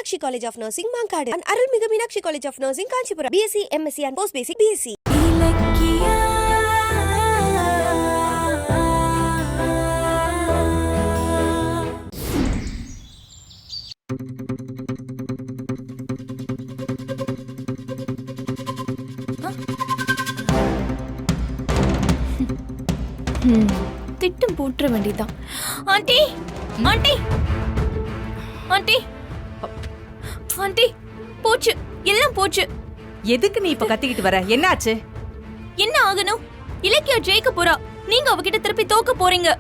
Meenakshi College of Nursing, Mankad, and Arulmigu Meenakshi College of Nursing, Kanchipura. BSc, MSc, and Post Basic BSc. திட்டம் போட்டுற வேண்டியதான். Aunty aunty aunty aunty போச்சு, எல்லாம் போச்சு. எதுக்கு நீ இப்ப கத்திக்கிட்டு வர? என்னாச்சு? என்ன ஆகணும்? இலக்கியா ஜெயிக்க போறா, நீங்க அவகிட்ட திருப்பி தோக்க போறீங்க.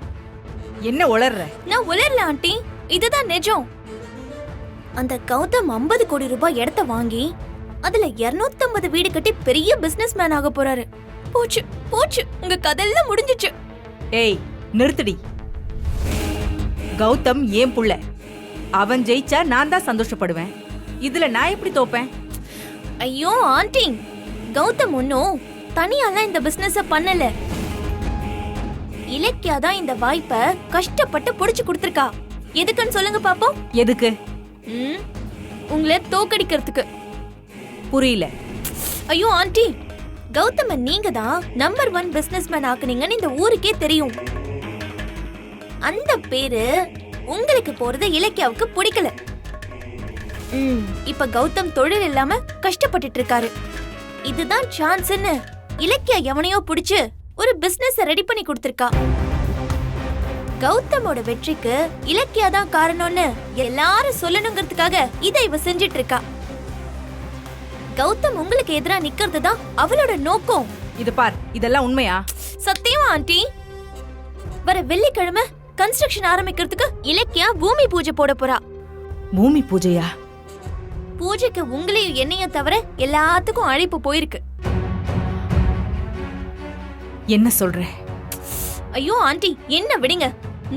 என்ன உளர்ற? நான் உளரல ஆண்டி, இதுதான் நிஜம். அந்த கௌதம் 50 கோடி ரூபாய் இடத்த வாங்கி அதுல 250 வீடு கட்டி பெரிய பிசினஸ் மேன் ஆக போறாரு. போச்சு போச்சு, உங்க கதெல்லாம் முடிஞ்சிச்சு. ஏய் நிறுத்துடி. கௌதம் ஏன் புள்ள, அவன் ஜெயிச்சா நான் தான் சந்தோஷப்படுவேன். இதுல நான் எப்படி தோப்பேன்? ஐயோ ஆண்டி, கௌதம் ஒன்னும் தனியாலாம் இந்த பிசினஸ பண்ணல. இலக்கியா தான் இந்த வாய்ப்பை கஷ்டப்பட்டு புடிச்சு கொடுத்திருக்கா. எதுக்குன்னு சொல்லுங்க பாப்போம். எதுக்கு? உங்களை தோக்கடிக்கிறதுக்கு. புரியல. ஐயோ ஆண்டி, கௌதம நீங்க தான் நம்பர் 1 பிசினஸ் மேன் ஆக்குனீங்கன்னு இந்த ஊருக்கே தெரியும். அந்த பேரு உங்களுக்கு போறது இலக்கியாவுக்கு பிடிக்கல. இப்ப கௌதம் தொழில் இல்லாம கஷ்டப்பட்டுட்டு இருக்காரு. இதுதான் சான்ஸ்னு இலக்கியா எவனையோ புடிச்சு ஒரு பிசினஸ் ரெடி பண்ணி கொடுத்திருக்கா. கௌதமோட வெற்றிக்கு இலக்கியா தான் காரணம்னு எல்லாரும் சொல்லணுங்கிறதுக்காக இதை இவ செஞ்சிட்டு இருக்கா. கௌதம் உங்களுக்கு எதிரா நிக்கிறது தான் அவளோட நோக்கம். இது பார், இதெல்லாம் உண்மையா? சத்தியமா ஆண்டி, வர வெள்ளிக்கிழமை கன்ஸ்ட்ரக்ஷன் ஆரம்பிக்கிறதுக்கு இலக்கியா பூமி பூஜை போட போறா. பூமி பூஜையா? பூஜைக்கு உங்களையும் என்னையும் தவிர எல்லாத்துக்கும் அழைப்பு போயிருக்கு. என்ன சொல்ற? ஐயோ ஆண்டி, என்ன விடுங்க,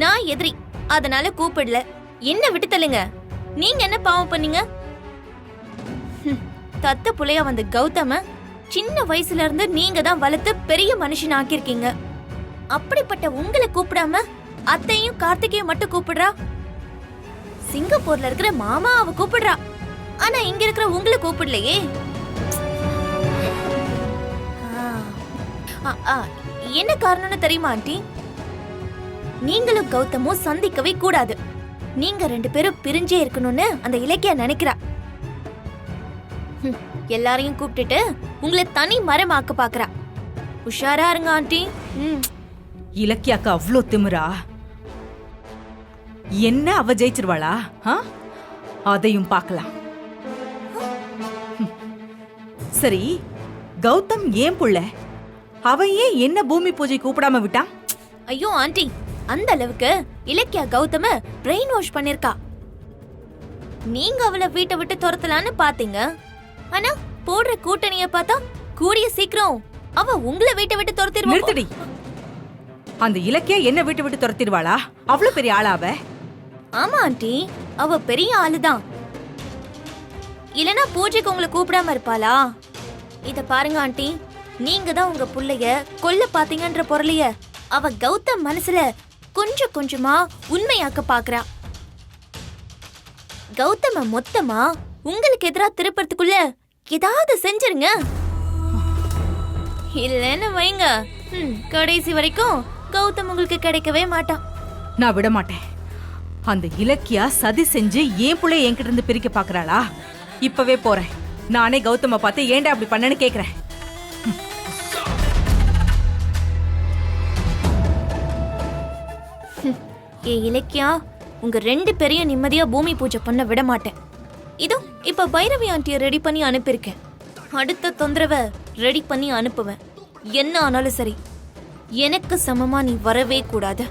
நான் எதிரி, அதனால கூப்பிடல. என்ன விட்டு தள்ளுங்க. நீங்க என்ன பாவம் பண்ணீங்க? தத்த புள்ளையா வந்த கௌதம சின்ன வயசுல இருந்து நீங்க தான் வளர்த்து பெரிய மனுஷன் ஆக்கிருக்கீங்க. அப்படிப்பட்ட உங்களை கூப்பிடாம அத்தையும் கார்த்திகையும் மட்டும் கூப்பிடுறா. சிங்கப்பூர்ல இருக்கிற மாமா அவ கூப்பிடுறா, ஆனா இங்க இருக்கிற உங்களை கூப்பிடலையே. என்ன காரணம்னு தெரியுமா ஆண்டி? நீங்களும் கௌதமும் சந்திக்கவே கூடாது. நீங்க 2 பேரும் பிரிஞ்சே இருக்கணும்னு அந்த இலக்கியா நினைக்கிறா. எல்லாரையும் கூப்பிட்டுட்டு உங்களை தனி மரமாக்க பாக்குறா. உஷாரா இருங்க ஆண்டி. இலக்கியாக்கு அவ்ளோ திமிரா? என்ன அவ ஜெயிச்சிருவாளா? அதையும் பார்க்கலாம். சரி, கௌதம் ஏன் புள்ள, அவன் ஏன் என்ன பூமி பூஜை கூப்பிடாம விட்டான்? ஐயோ ஆண்டி, அந்த அளவுக்கு இலக்கியா கௌதம பிரெயின் வாஷ் பண்ணிருக்கா. நீங்க அவளை வீட்டை விட்டு துரத்தலான்னு பாத்தீங்க, ஆனா போடுற கூட்டணிய பார்த்தா கூடிய சீக்கிரம் அவ உங்களை வீட்டை விட்டு துரத்திடுவா. நிறுத்தடி. அந்த இலக்கியா என்ன வீட்டை விட்டு துரத்திடுவாளா? அவ்வளவு பெரிய ஆளா அவ? ஆமா ஆண்டி, அவ பெரிய ஆளுதான். இல்லனா பூஜைக்கு உங்களை கூப்பிடாம இருப்பாளா? இத பாருங்க ஆண்டி, நீங்க தான் உங்க புள்ளைய கொல்ல பாத்தீங்கன்ற பொருளைய அவ கௌதம் மனசுல கொஞ்சம் கொஞ்சமா உண்மையாக்க பாக்குறா. கௌதம மொத்தமா உங்களுக்கு எதிரா திருப்பறதுக்குள்ள ஏதாவது செஞ்சிருங்க. இல்லன்னு வைங்க, கடைசி வரைக்கும் கௌதம் உங்களுக்கு கிடைக்கவே மாட்டான். நான் விட மாட்டேன். அந்த இலக்கியா சதி செஞ்சு ஏன் புள்ளை என்கிட்ட இருந்து பிரிக்க பாக்குறாளா? இப்பவே போறேன். நானே கௌதம பார்த்து ஏன்டா அப்படி பண்ணன்னு கேக்குறேன். ஏ இலக்கியா, உங்க 2 பேரையும் நிம்மதியா பூமி பூஜை பண்ண விட மாட்டேன். இதோ இப்ப பைரவி ஆண்டிய ரெடி பண்ணி அனுப்பியிருக்கேன். அடுத்த தொந்தரவை ரெடி பண்ணி அனுப்புவேன். என்ன ஆனாலும் சரி, எனக்கு சமமா நீ வரவே கூடாது.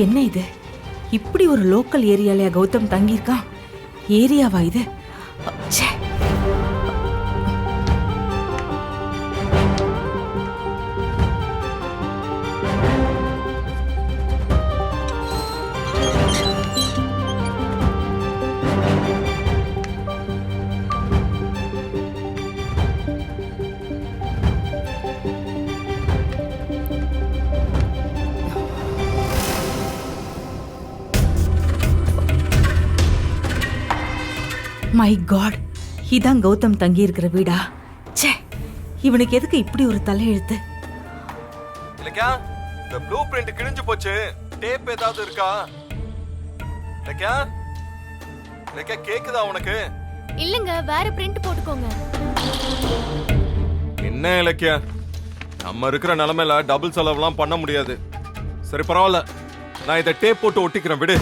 என்ன இது? இப்படி ஒரு லோக்கல் ஏரியாலயா கௌதம் தங்கியிருக்கான்? ஏரியாவா இது? மை காட், இதான் கௌதம் தங்கி இருக்கிற வீடா? ச்சே, இவனுக்கு எதுக்கு இப்படி ஒரு தலையெழுத்து? இல்லையா இந்த ப்ளூ பிரிண்ட் கிழிஞ்சு போச்சு. டேப் ஏதாவது இருக்கா? இல்லையா இல்லையா கேக்குதா உனக்கு? இல்லங்க, வேற பிரிண்ட் போட்டுக்கோங்க. என்ன இலக்கியா, நம்ம இருக்கிற நிலைமையில டபுள் செலவுலாம் பண்ண முடியாது. சரி பரவாயில்ல, நான் இதை டேப் போட்டு ஒட்டிக்கிறேன், விடு.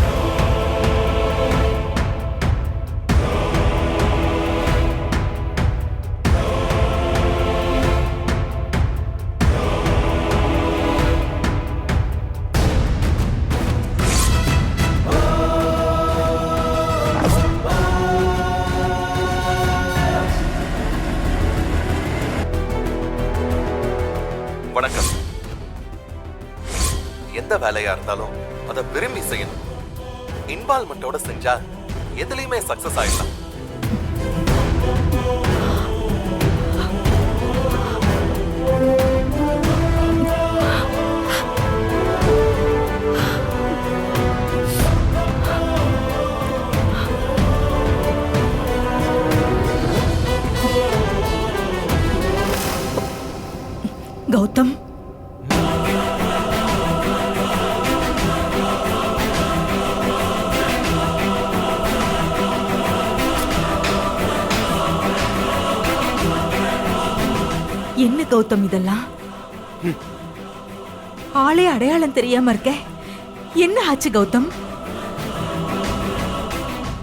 வணக்கம். எந்த வேலையா இருந்தாலும் அதை விரும்பி செய்யணும். இன்வால்மெண்டோட செஞ்சா எதுலயுமே சக்சஸ் ஆயிடலாம். கௌதம், என்ன கௌதம் இதெல்லாம்? ஆளே அடையாளம் தெரியாம இருக்க. என்ன ஆச்சு கௌதம்?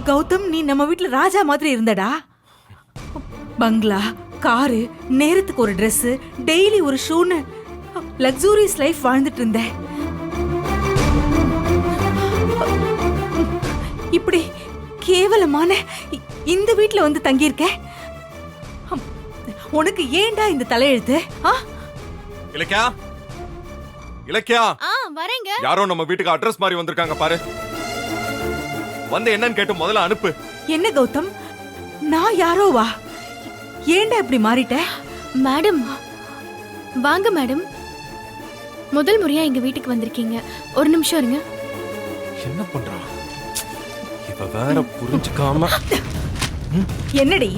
கௌதம், நீ நம்ம வீட்டுல ராஜா மாதிரி இருந்தடா. பங்களா, காரு, நேரத்துக்கு ஒரு Dress, டெய்லி ஒரு ஷூன்னு லக்ஸூரியஸ் லைஃப் வாழ்ந்துட்டு இருந்த. இப்படி கேவலமான இந்த வீட்டுல வந்து தங்கியிருக்க. உனக்கு ஏன்டா இந்த தலையெழுத்து? இலக்கியா, இலக்கியா, வரேங்க. யாரோ நம்ம வீட்டுக்கு அட்ரஸ் மாதிரி வந்திருக்காங்க பாரு. வந்து என்னன்னு கேட்டு முதல்ல அனுப்பு. என்ன கௌதம், நான் யாரோ வா? ஏன்டா இப்படி மாறிட்ட? மேடம், வாங்க மேடம். முதல் முறையா எங்க வீட்டுக்கு வந்திருக்கீங்க. ஒரு நிமிஷம் இருங்க. என்ன பண்றா இவ? வேற புரிஞ்சுக்காம. என்னடி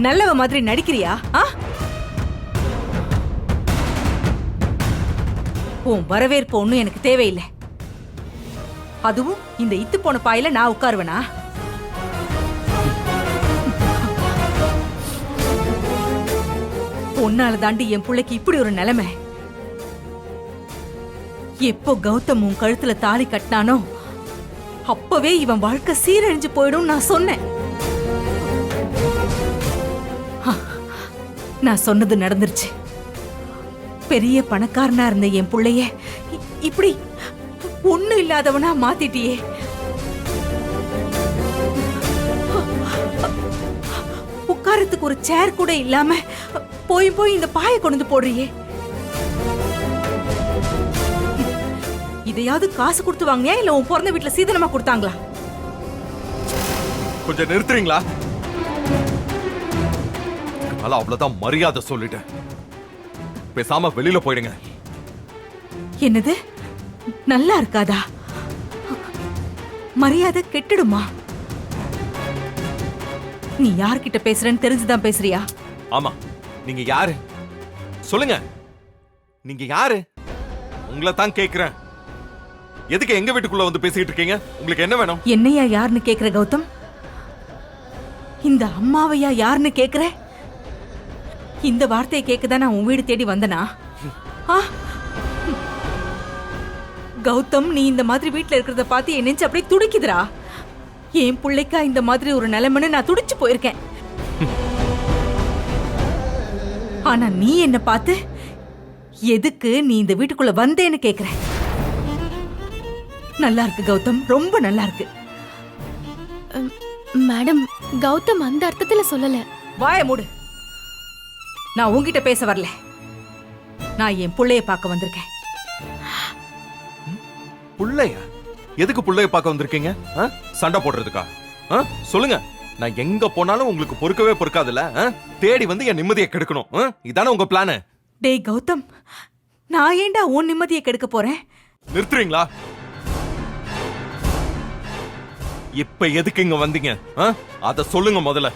நல்லவ மாதிரி நடிக்கிறியா? உன் வரவேற்பு ஒண்ணும் எனக்கு தேவையில்லை. அதுவும் இந்த இத்து போன பாயில நான் உட்காருவேனா? உன்னால தாண்டி என் பிள்ளைக்கு இப்படி ஒரு நிலைமை. எப்போ கௌதம் உன் கழுத்துல தாலி கட்டினானோ அப்பவே இவன் வாழ்க்கை சீரழிஞ்சு போயிடும் நான் சொன்னேன். நான் சொன்னது நடந்துருச்சு. பெரிய பணக்காரனா இருந்த என் புள்ளைய இப்படி ஒண்ணு இல்லாதவனா மாத்திட்டியே. உட்காரத்துக்கு ஒரு சேர் கூட இல்லாம போய் போய் இந்த பாயை கொண்டு போடுறியே. இதையாவது காசு கொடுத்து வாங்கினியா இல்ல உன் பிறந்த வீட்டுல சீதனமா கொடுத்தாங்களா? கொஞ்சம் நிறுத்துறீங்களா? அவ்வளவுதான், மரியாதை சொல்லிட்டேன். பேசாம வெளியில போயிடுங்க. என்னது நல்லா இருக்காதா? மரியாதை கெட்டுடுமா? நீ யார்கிட்ட பேசுறன்னு தெரிஞ்சுதான் பேசுறியா? ஆமா, நீங்க யாரு சொல்லுங்க. நீங்க யாரு? உங்களை தான் கேக்குறேன். எதுக்கு எங்க வீட்டுக்குள்ள வந்து பேசிட்டு இருக்கீங்க? உங்களுக்கு என்ன வேணும்? என்னையா யாருன்னு கேக்குற கௌதம்? இந்த அம்மாவையா யாருன்னு கேக்குற? இந்த வார்த்தையை கேட்கதான் நான் உன் வீடு தேடி வந்தனா? கௌதம், நீ இந்த மாதிரி வீட்டுல இருக்கிறத பார்த்து என் நெஞ்சு அப்படியே துடிக்குதுடா. என் பிள்ளைக்கா இந்த மாதிரி ஒரு நிலைமைன்னு நான் துடிச்சு போயிருக்கேன். ஆனா நீ என்ன பார்த்து எதுக்கு நீ இந்த வீட்டுக்குள்ள வந்தேன்னு கேக்குற. நல்லா இருக்கு கௌதம், ரொம்ப நல்லா இருக்கு. மேடம், கௌதம் அந்த அர்த்தத்துல சொல்லல. வாய மூடு. நான் உன்கிட்ட பேச வரல. நான் என் புள்ளைய பார்க்க வந்திருக்கேன். புள்ளைய? எதுக்கு புள்ளைய பார்க்க வந்திருக்கீங்க? சண்டை போடுறதுக்கா? சொல்லுங்க. நான் எங்க போனாலும் உங்களுக்கு பொறுக்கவே பொறுக்காதுல்ல. தேடி வந்து என் நிம்மதியை கெடுக்கணும். இதானே உங்க பிளான்? டேய் கௌதம், நான் ஏன்டா உன் நிம்மதியை கெடுக்க போறேன்? நிறுத்துறீங்களா? இப்ப எதுக்கு இங்க வந்தீங்க அத சொல்லுங்க முதல்ல.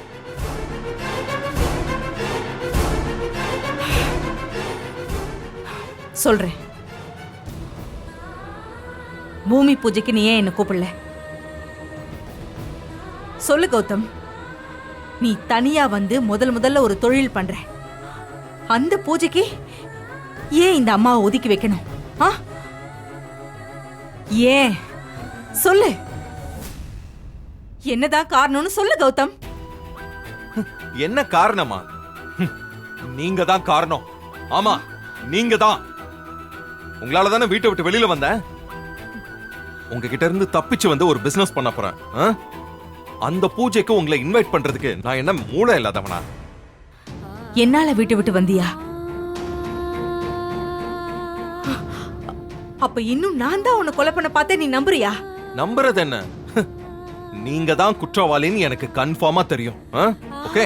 சொல்றேன். பூமி பூஜைக்கு நீ ஏன் என்ன கூப்பிடல? சொல்லு கௌதம். நீ தனியா வந்து முதல்ல ஒரு தொழில் பண்ற. அந்த பூஜைக்கு ஏன் இந்த அம்மாவை ஒதுக்கி வைக்கணும்? ஏன் சொல்லு. என்னதான் காரணம்னு சொல்லு கௌதம். என்ன காரணமா? நீங்க தான் காரணம். ஆமா, நீங்க தான். உங்களால தானே வீட்டை விட்டு வெளியில வந்தேன். உங்ககிட்ட இருந்து தப்பிச்சு வந்து ஒரு பிசினஸ் பண்ண போறேன். அந்த பூஜைக்கு உங்களை இன்வைட் பண்றதுக்கு நான் என்ன மூளை இல்லாதவனா? என்னால வீட்டை விட்டு வந்தியா? அப்ப இன்னும் நான் தான் உன்னை கொலை பண்ண பார்த்தேன், நீ நம்புறியா? நம்புறது என்ன? நீங்க தான் குற்றவாளின்னு எனக்கு கன்ஃபார்மா தெரியும். ஓகே.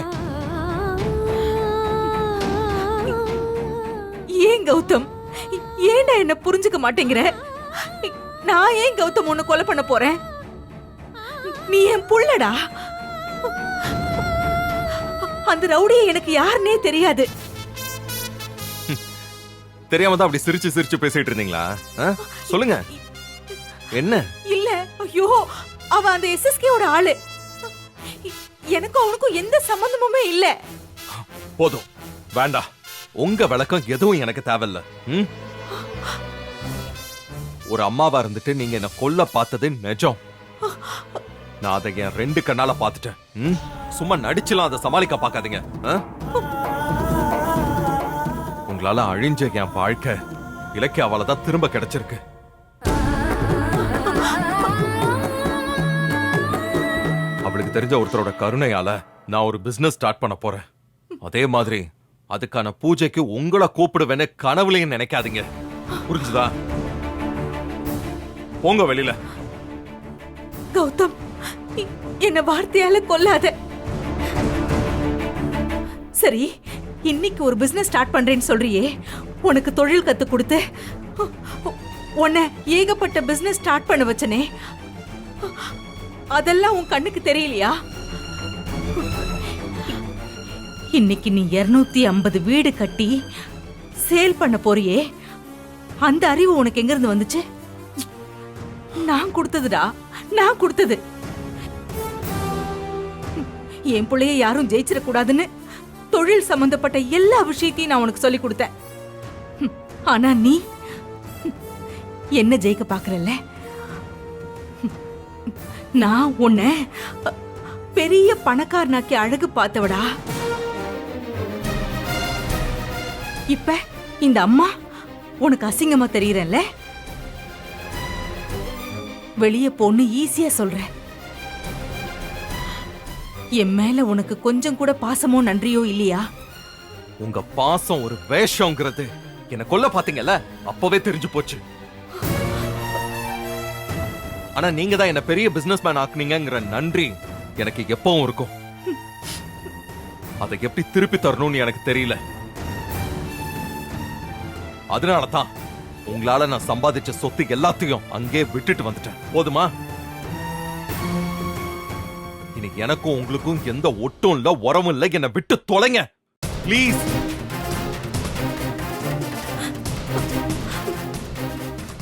ஏன் கௌதம், ஏன்டா என்ன புரிஞ்சுக்க மாட்டேங்கிற? நான் ஏன் கௌதம் உன்னை கொலை பண்ண போறேன்? நீ என் புள்ளடா. அந்த ரவுடியை எனக்கு யாருன்னே தெரியாது. தெரியாம தான் அப்படி சிரிச்சு சிரிச்சு பேசிட்டு இருந்தீங்களா? சொல்லுங்க, என்ன? இல்ல, ஐயோ, அவன் அந்த எஸ்எஸ்கேவோட ஆளு. எனக்கும் அவனுக்கும் எந்த சம்பந்தமுமே இல்ல. போதும், வேண்டாம். உங்க விளக்கம் எதுவும் எனக்கு தேவையில்ல. ஒரு அம்மாவா இருந்துட்டு நீங்க என்ன கொல்ல பார்த்தது நிஜம். நான் அதை என் 2 கண்ணால பார்த்துட்டேன். சும்மா நடிச்சுலாம் அதை சமாளிக்க பார்க்காதீங்க. உங்களால அழிஞ்ச என் வாழ்க்கை இலக்கியாவால தான் திரும்ப கிடைச்சிருக்கு. அவளுக்கு தெரிஞ்ச ஒருத்தரோட கருணையால நான் ஒரு பிசினஸ் ஸ்டார்ட் பண்ண போறேன். அதே மாதிரி அதுக்கான பூஜைக்கு உங்களை கூப்பிடுவேன்னு கனவுலையும் நினைக்காதீங்க. புரிஞ்சுதா? போங்க வெளியில. கௌதம், என்ன வார்த்தையால கொல்லாத. சரி, இன்னைக்கு ஒரு பிசினஸ் ஸ்டார்ட் பண்றேன்னு சொல்றியே, உனக்கு தொழில் கத்து கொடுத்து உன்னை ஏகப்பட்ட பிசினஸ் ஸ்டார்ட் பண்ண வச்சனே, அதெல்லாம் உன் கண்ணுக்கு தெரியலையா? இன்னைக்கு நீ 250 வீடு கட்டி சேல் பண்ண போறியே, அந்த அறிவு உனக்கு எங்க இருந்து வந்துச்சு? நான் கொடுத்ததுடா, நான் கொடுத்தது. என் பிள்ளைய யாரும் ஜெயிச்சிட கூடாதுன்னு தொழில் சம்பந்தப்பட்ட எல்லா விஷயத்தையும் நான் உனக்கு சொல்லி கொடுத்தேன். ஆனா நீ என்ன ஜெயிக்க பாக்குறல்ல? நான் உன்னை பெரிய பணக்காரனாக்கி அழகு பார்த்தவடா. இப்ப இந்த அம்மா உனக்கு அசிங்கமா தெரியறல்ல? வெளியே போன்னு ஈஸியா சொல்ற. என் மேல உனக்கு கொஞ்சம் கூட பாசமோ நன்றியோ இல்லையா? உங்க பாசம் ஒரு வேஷங்கிறது என்ன கொல்ல பாத்தீங்கல்ல, அப்பவே தெரிஞ்சு போச்சு. ஆனா நீங்க தான் என்ன பெரிய பிசினஸ் மேன் ஆக்குனீங்கங்கிற நன்றி எனக்கு எப்பவும் இருக்கும். அதை எப்படி திருப்பி தரணும்னு எனக்கு தெரியல. அதனாலதான் உங்களால நான் சம்பாதிச்ச சொத்து எல்லாத்தையும் அங்கே விட்டுட்டு வந்துட்டேன். போதுமா? இன்னைக்கு எனக்கும் உங்களுக்கும் எந்த ஒட்டும் இல்ல, உறவும் இல்ல. என்னை விட்டு தொலைங்க ப்ளீஸ்.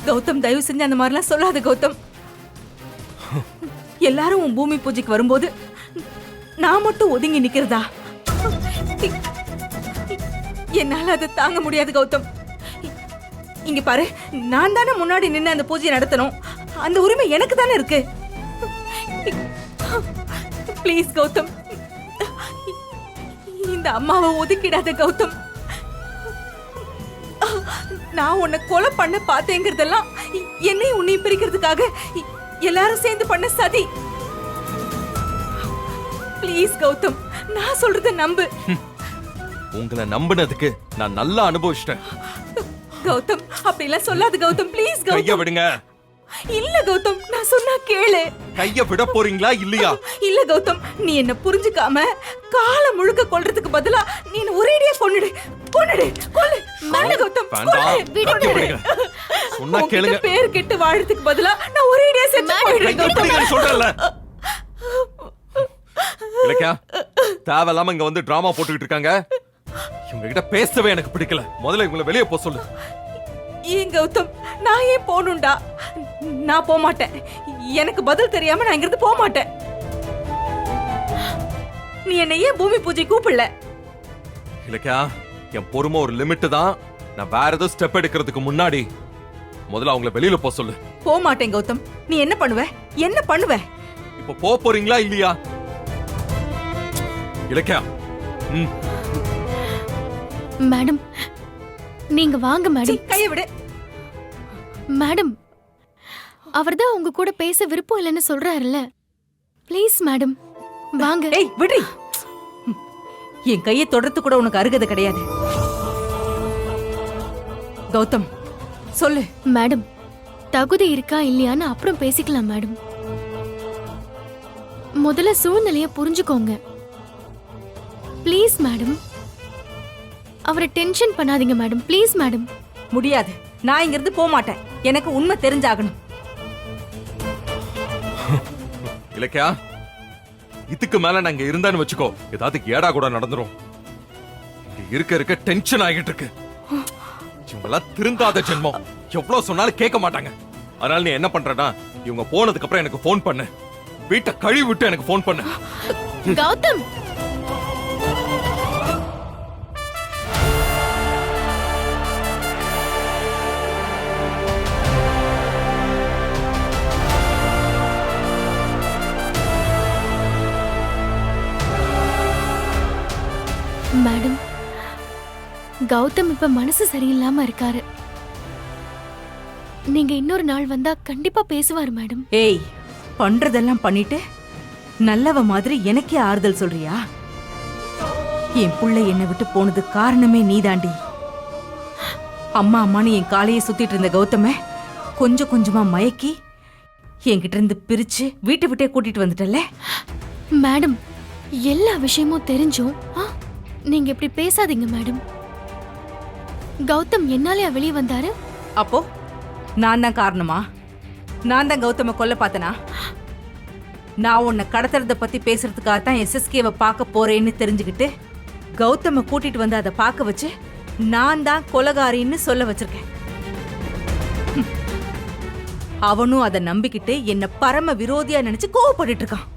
கௌதம், தயவு செஞ்சு அந்த மாதிரிலாம் சொல்லாத கௌதம். எல்லாரும் உன் பூமி பூஜைக்கு வரும்போது நான் மட்டும் ஒதுங்கி நிக்கிறதா? என்னால அதை தாங்க முடியாது கௌதம். இங்க பாரு, நான் தானே முன்னாடி நின்று அந்த பூஜையை நடத்தணும். அந்த உரிமை எனக்கு தானே இருக்கு. ப்ளீஸ் கௌதம், இந்த அம்மாவை ஒதுக்கிடாத கௌதம். நான் உன்னை கொலை பண்ண பார்த்தேங்கிறதெல்லாம் என்னையும் உன்னையும் பிரிக்கிறதுக்காக எல்லாரும் சேர்ந்து பண்ண சதி. ப்ளீஸ் கௌதம், நான் சொல்றத நம்பு. உங்களை நம்பினதுக்கு நான் நல்லா அனுபவிச்சிட்டேன். கௌதம், அப்படி எல்லாம் சொல்லாத கௌதம். ப்ளீஸ் கைய கௌதம். விடுங்க. இல்ல கௌதம், நான் சொன்னா கேளு. கைய விட போறீங்களா இல்லையா? இல்ல கௌதம், நீ என்ன புரிஞ்சுக்காம காலம் முழுக்க கொல்றதுக்கு பதிலா நீ என்ன ஒரேடியா கொன்னுடு. கொல்லு கௌதம், வேண்டாம், கைய விடுங்க. சொன்னா கேளுங்க. பேர் கெட்டு வாழறதுக்கு பதிலா நான் ஒரேடியா செத்து போயிடுறேன் கௌதம். சொல்றல இலக்கியா தேவையில்லாம இங்க வந்து டிராமா போட்டுக்கிட்டு இருக்காங்க. இவங்க கிட்ட பேசவே எனக்கு பிடிக்கல. முதல்ல இவங்களை வெளியே போக சொல்லு. ஏன் கௌதம், நான் ஏன் போகணும்டா? நான் போக மாட்டேன். எனக்கு பதில் தெரியாம நான் இங்கிருந்து போக மாட்டேன். நீ என்ன ஏன் பூமி பூஜை கூப்பிடல? இலக்கியா, என் பொறுமை ஒரு லிமிட் தான். நான் வேற ஏதோ ஸ்டெப் எடுக்கிறதுக்கு முன்னாடி முதல்ல அவங்கள வெளியில போக சொல்லு. போக மாட்டேன் கௌதம். நீ என்ன பண்ணுவ? என்ன பண்ணுவ? இப்ப போக போறீங்களா இல்லையா? இலக்கியா, மேடம் நீங்க வாங்க மேடம். கையை விடு. மேடம் அவர்தான் உங்க கூட பேச விருப்பம் இல்லைன்னு சொல்றாருல்ல. ப்ளீஸ் மேடம் வாங்க. ஏய் விடு. என் கையை தொடர்ந்து கூட உனக்கு அருகதை கிடையாது. கௌதம் சொல்லு. மேடம் தகுதி இருக்கா இல்லையான்னு அப்புறம் பேசிக்கலாம் மேடம். முதல்ல சூழ்நிலைய புரிஞ்சுக்கோங்க ப்ளீஸ் மேடம். அவரை டென்ஷன் பண்ணாதீங்க மேடம். Please madam. முடியாது. நான் இங்கிருந்து போக மாட்டேன். எனக்கு உண்மை தெரிஞ்சாகணும். இலக்கியா, இதுக்கு மேல நான் இங்க இருந்தான்னு வச்சுக்கோ, ஏதாவது ஏடா கூட நடந்துரும். இங்க இருக்க டென்ஷன் ஆகிட்டு இருக்கு. இவங்கெல்லாம் திருந்தாத ஜென்மம். எவ்வளவு சொன்னாலும் கேட்க மாட்டாங்க. அதனால நீ என்ன பண்றனா, இவங்க போனதுக்கு அப்புறம் எனக்கு போன் பண்ணு. வீட்டை கழுவி விட்டு எனக்கு போன் பண்ணு. கௌதம் மேடம் கௌதம் இப்ப மனசு சரியில்லாம இருக்காரு. நீங்க இன்னொரு நாள் வந்தா கண்டிப்பா பேசுவாரு மேடம். ஏய், பண்றதெல்லாம் பண்ணிட்டு நல்லவ மாதிரி எனக்கே ஆறுதல் சொல்றியா? என் புள்ள என்னை விட்டு போனது காரணமே நீதாண்டி. அம்மா அம்மான்னு என் காலையை சுத்திட்டு இருந்த கௌதம கொஞ்சம் கொஞ்சமா மயக்கி என்கிட்ட இருந்து பிரிச்சு வீட்டை விட்டே கூட்டிட்டு வந்துட்டல. மேடம் எல்லா விஷயமும் தெரிஞ்சும் நீங்க இப்படி பேசாதீங்க மேடம். கௌதம் என்னாலயா வெளியே வந்தாரு? அப்போ நான் தான் காரணமா? நான் தான் கௌதம கொல்ல பார்த்தனா? நான் உன்னை கடத்துறத பத்தி பேசுறதுக்காக தான் SSKவை பார்க்க போறேன்னு தெரிஞ்சுக்கிட்டு கௌதம கூட்டிட்டு வந்து அதை பார்க்க வச்சு நான் தான் கொலகாரின்னு சொல்ல வச்சிருக்கேன். அவனும் அதை நம்பிக்கிட்டு என்ன பரம விரோதியா நினைச்சு கோவப்பட்டு இருக்கான்.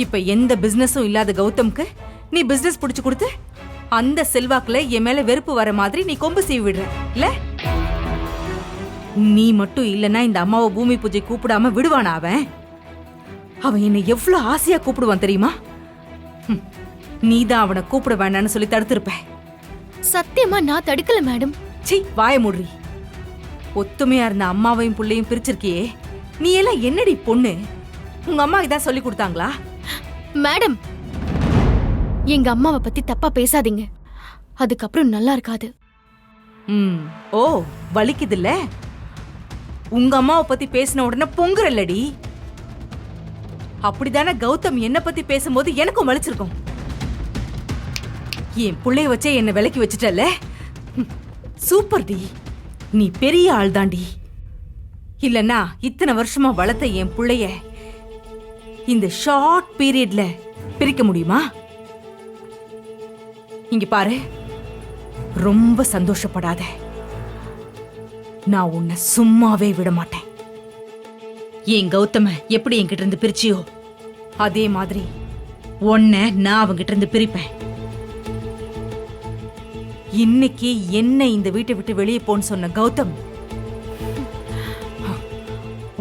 இப்ப எந்த பிசினஸும் இல்லாத கௌதம்க்கு நீ பிசினஸ் புடிச்சு கொடுத்து அந்த செல்வாக்குல என் மேல வெறுப்பு வர மாதிரி நீ கொம்பு சீவி விடுற இல்ல? நீ மட்டும் இல்லனா இந்த அம்மாவை பூமி பூஜை கூப்பிடாம விடுவானா அவன்? அவன் என்னை எவ்வளவு ஆசையா கூப்பிடுவான் தெரியுமா? நீதான் அவனை கூப்பிட வேண்டான்னு சொல்லி தடுத்திருப்ப. சத்தியமா நான் தடுக்கல மேடம். சீ, வாய மூடுறி. ஒத்துமையா இருந்த அம்மாவையும் புள்ளையும் பிரிச்சிருக்கியே, நீ எல்லாம் என்னடி பொண்ணு? உங்க அம்மா இதான் சொல்லி கொடுத்தாங்களா? மேடம் எங்க அம்மாவை பத்தி தப்பா பேசாதீங்க. அதுக்கப்புறம் நல்லா இருக்காது. ஓ, வலிக்குதுல்ல? உங்க அம்மாவை பத்தி பேசின உடனே பொங்குறல்லடி. அப்படிதானே கௌதம் என்ன பத்தி பேசும்போது எனக்கும் வலிச்சிருக்கும். என் புள்ளைய வச்சே என்ன விலக்கி வச்சுட்டல. சூப்பர் டி, நீ பெரிய ஆள் தாண்டி. இல்லன்னா இத்தனை வருஷமா வளர்த்த என் புள்ளைய இந்த ஷார்ட் பீரியட்ல பிரிக்க முடியுமா? இங்க பாரு, ரொம்ப சந்தோஷப்படாத. நான் உன்னை சும்மாவே விட மாட்டேன். என் கௌதம எப்படி என்கிட்ட இருந்து பிரிச்சியோ அதே மாதிரி உன்னை நான் அவங்கிட்ட இருந்து பிரிப்பேன். இன்னைக்கு என்ன இந்த வீட்டை விட்டு வெளியே போன்னு சொன்ன கௌதம்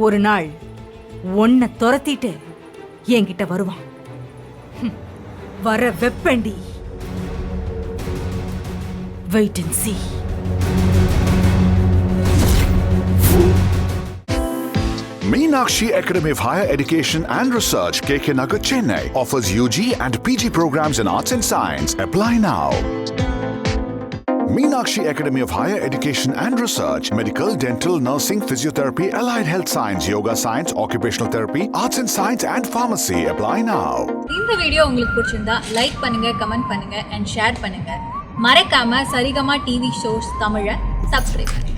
ஒரு நாள் உன்னை துரத்திட்டு என்கிட்ட வருவான். வர வெப்பண்டி. Wait and see. Meenakshi Academy of Higher Education and Research, KK Nagar, Chennai offers UG and PG programs in Arts and Science. Apply now. Meenakshi Academy of Higher Education and Research, Medical, Dental, Nursing, Physiotherapy, Allied Health Science, Yoga Science, Occupational Therapy, Arts and Science and Pharmacy. Apply now. இந்த video உங்களுக்கு பிடிச்சிருந்தா like பண்ணுங்க, comment பண்ணுங்க and share பண்ணுங்க. மறக்காம Saregama TV shows தமிழை subscribe பண்ணுங்க.